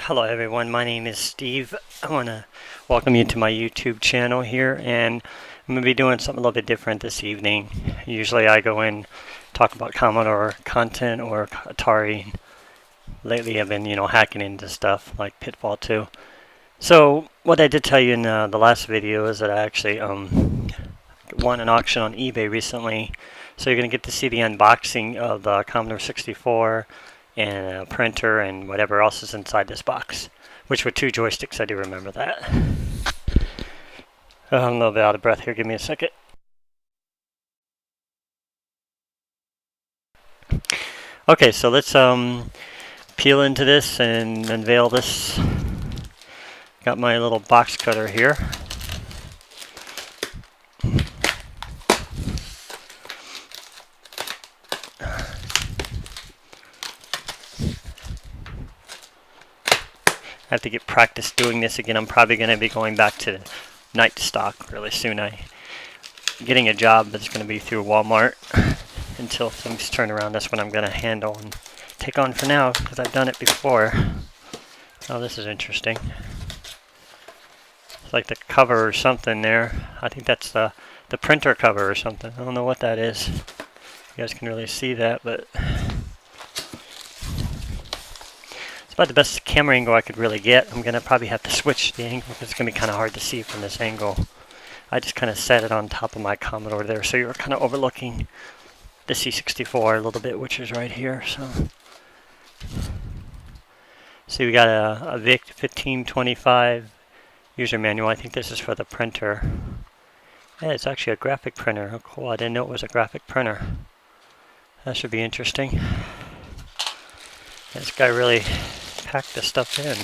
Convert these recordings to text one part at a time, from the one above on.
Hello everyone, my name is Steve. I want to welcome you to my YouTube channel here, and I'm going to be doing something a little bit different this evening. Usually I go in, talk about Commodore content or Atari. Lately I've been, hacking into stuff like Pitfall 2. So what I did tell you in the last video is that I actually won an auction on eBay recently. So you're going to get to see the unboxing of the Commodore 64 and a printer and whatever else is inside this box, which were 2 joysticks. I do remember that. I'm a little bit out of breath here. Give me a second. Okay, so let's peel into this and unveil this. Got my little box cutter here. I have to get practice doing this again. I'm probably going to be going back to night stock really soon. Getting a job that's going to be through Walmart until things turn around. That's what I'm going to handle and take on for now because I've done it before. Oh, this is interesting. It's like the cover or something there. I think that's the printer cover or something. I don't know what that is. You guys can really see that, but about the best camera angle I could really get. I'm going to probably have to switch the angle because it's going to be kind of hard to see from this angle. I just kind of set it on top of my Commodore there, so you're kind of overlooking the C64 a little bit, which is right here. So, see, we got a VIC 1525 user manual. I think this is for the printer. Yeah, it's actually a graphic printer. Oh, cool. I didn't know it was a graphic printer. That should be interesting. This guy really packed this stuff in.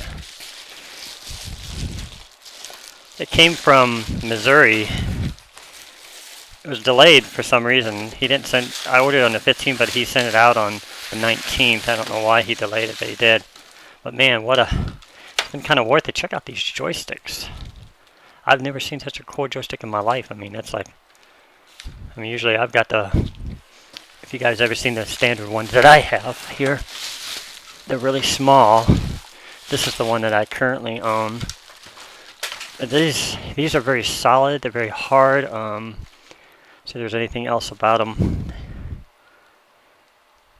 It came from Missouri. It was delayed for some reason. He didn't send. I ordered it on the 15th, but he sent it out on the 19th. I don't know why he delayed it, but he did. But man, it's been kind of worth it. Check out these joysticks. I've never seen such a cool joystick in my life. I mean, that's like. Usually I've got if you guys ever seen the standard ones that I have here. They're really small. This is the one that I currently own. These are very solid. They're very hard. See if there's anything else about them.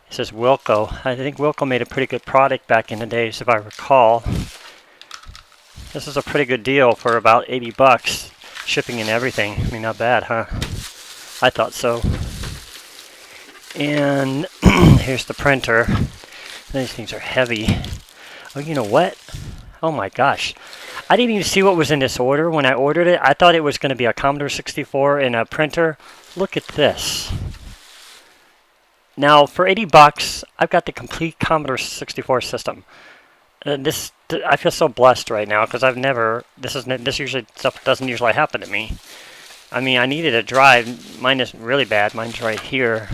It says Wilco. I think Wilco made a pretty good product back in the days, if I recall. This is a pretty good deal for about 80 bucks, shipping and everything. I mean, not bad, huh? I thought so. And here's the printer. These things are heavy. Oh, you know what? Oh my gosh. I didn't even see what was in this order when I ordered it. I thought it was going to be a Commodore 64 and a printer. Look at this. Now, for 80 bucks, I've got the complete Commodore 64 system. I feel so blessed right now because I've never. Stuff doesn't usually happen to me. I mean, I needed a drive. Mine isn't really bad. Mine's right here.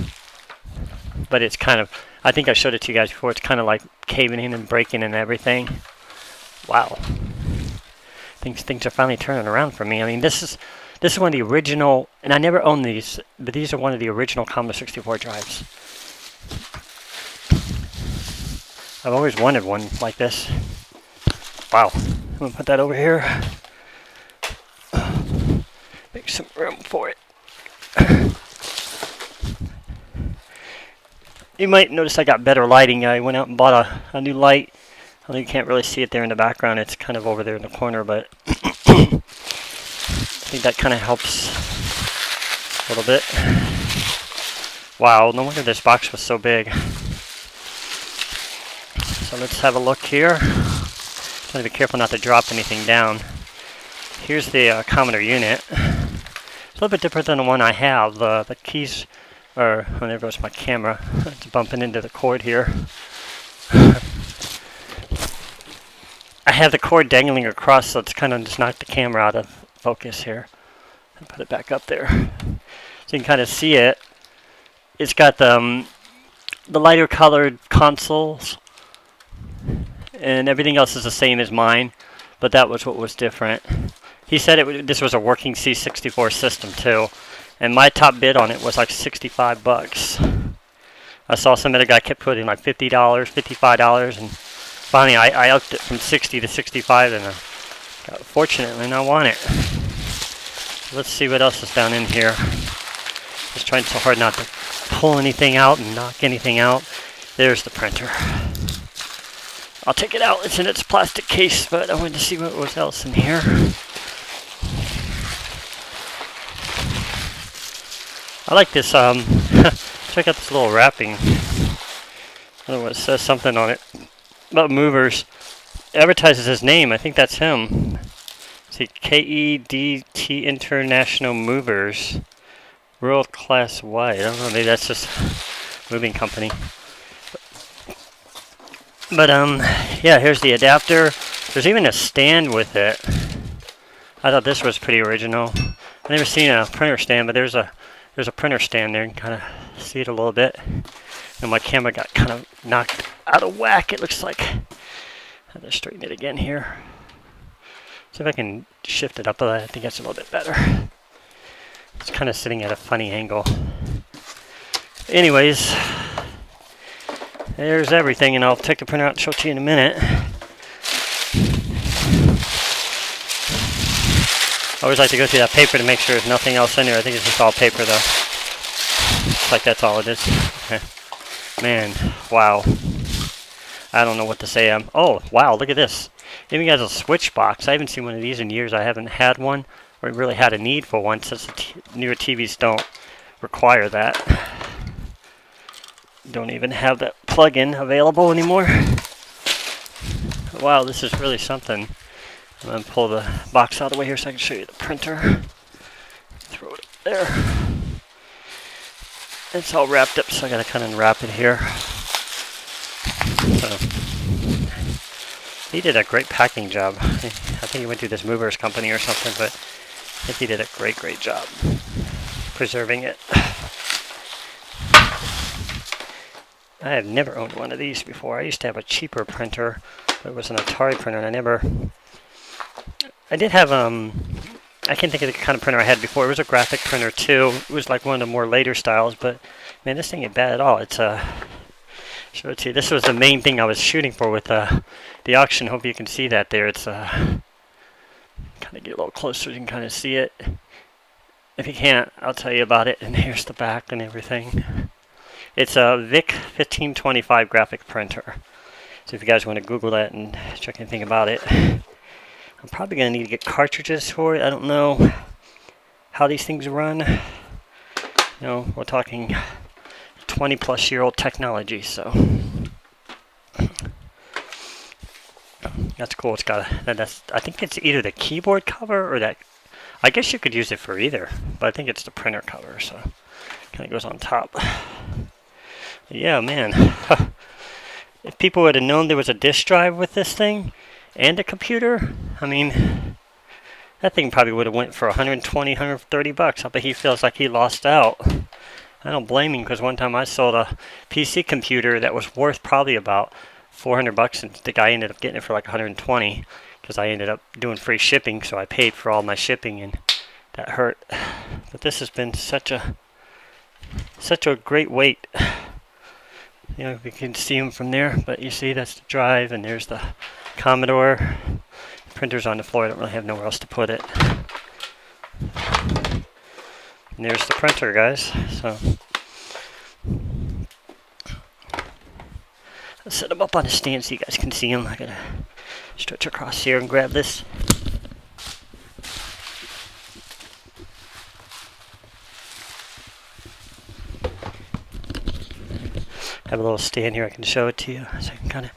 But it's kind of. I think I showed it to you guys before. It's kind of like caving in and breaking and everything. Wow. Things are finally turning around for me. I mean, this is one of the original, and I never owned these, but these are one of the original Commodore 64 drives. I've always wanted one like this. Wow. I'm going to put that over here. Make some room for it. You might notice I got better lighting. I went out and bought a new light. I know you can't really see it there in the background. It's kind of over there in the corner, but I think that kind of helps a little bit. Wow, no wonder this box was so big. So let's have a look here. Trying to be careful not to drop anything down. Here's the Commodore unit. It's a little bit different than the one I have. The keys. Or, oh, there goes my camera. It's bumping into the cord here. I have the cord dangling across, so it's kind of just knocked the camera out of focus here. I'll put it back up there. So you can kind of see it. It's got the lighter colored consoles. And everything else is the same as mine. But that was what was different. He said this was a working C64 system, too. And my top bid on it was like 65 bucks. I saw some other guy kept putting like $50, $55, and Finally, I upped it from 60 to 65, and fortunately, I want it. Let's see what else is down in here. Just trying so hard not to pull anything out and knock anything out. There's the printer. I'll take it out. It's in its plastic case, but I wanted to see what was else in here. I like this. Check out this little wrapping. I don't know what it says, something on it about movers. It advertises his name. I think that's him. See, KEDT International Movers, World Class Wide. I don't know. Maybe that's just a moving company. But yeah, here's the adapter. There's even a stand with it. I thought this was pretty original. I've never seen a printer stand, but there's a printer stand there. You can kind of see it a little bit. And my camera got kind of knocked out of whack, it looks like. I have to straighten it again here. See if I can shift it up a little. I think that's a little bit better. It's kind of sitting at a funny angle. Anyways, there's everything, and I'll take the printer out and show it to you in a minute. I always like to go through that paper to make sure there's nothing else in there. I think it's just all paper, though. Looks like that's all it is. Okay. Man, wow. I don't know what to say. Oh, wow, look at this. It even has a switch box. I haven't seen one of these in years. I haven't had one, or really had a need for one, since the newer TVs don't require that. Don't even have that plug-in available anymore. Wow, this is really something. I'm going to pull the box out of the way here so I can show you the printer. Throw it up there. It's all wrapped up, so I got to kind of unwrap it here. So, he did a great packing job. I think he went to this movers company or something, but I think he did a great job preserving it. I have never owned one of these before. I used to have a cheaper printer, but it was an Atari printer, and I did have, I can't think of the kind of printer I had before. It was a graphic printer too. It was like one of the more later styles, but man, this thing ain't bad at all. It's show it to you. This was the main thing I was shooting for with the auction. Hope you can see that there. It's kind of get a little closer so you can kind of see it. If you can't, I'll tell you about it. And here's the back and everything. It's a VIC 1525 graphic printer. So if you guys want to Google that and check anything about it. I'm probably going to need to get cartridges for it. I don't know how these things run. You know, we're talking 20-plus-year-old technology, so that's cool. It's got I think it's either the keyboard cover or that. I guess you could use it for either, but I think it's the printer cover, so it kind of goes on top. Yeah, man. If people would have known there was a disk drive with this thing and a computer, I mean, that thing probably would have went for 120, 130 bucks. I bet he feels like he lost out. I don't blame him, because one time I sold a PC computer that was worth probably about 400 bucks, and the guy ended up getting it for like 120, because I ended up doing free shipping, so I paid for all my shipping, and that hurt. But this has been such a great wait. You know, you can see them from there, but you see that's the drive, and there's the Commodore. The printer's on the floor. I don't really have nowhere else to put it. And there's the printer, guys. So I'll set them up on a stand so you guys can see them. I gotta stretch across here and grab this. I have a little stand here I can show it to you so you can kind of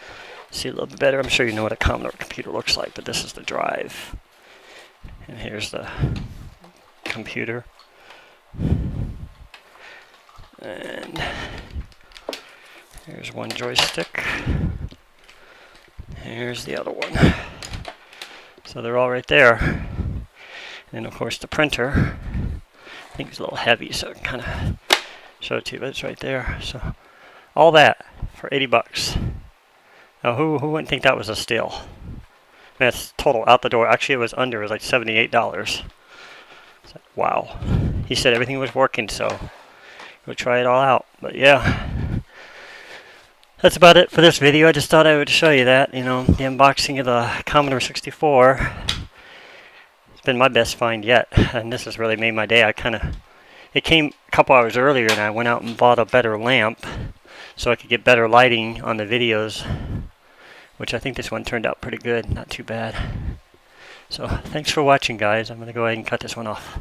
see a little bit better. I'm sure you know what a Commodore computer looks like, but this is the drive. And here's the computer. And here's one joystick. Here's the other one. So they're all right there. And then, of course, the printer. I think it's a little heavy, so I kind of show it to you, but it's right there. So all that for 80 bucks. Now, who wouldn't think that was a steal? That's total out the door. Actually, it was under. It was like $78. It's like, wow. He said everything was working, so we'll try it all out. But yeah, That's about it for this video. I just thought I would show you that, the unboxing of the Commodore 64. It's been my best find yet, and this has really made my day. It came a couple hours earlier, and I went out and bought a better lamp so I could get better lighting on the videos, which I think this one turned out pretty good, not too bad. So thanks for watching, guys. I'm going to go ahead and cut this one off.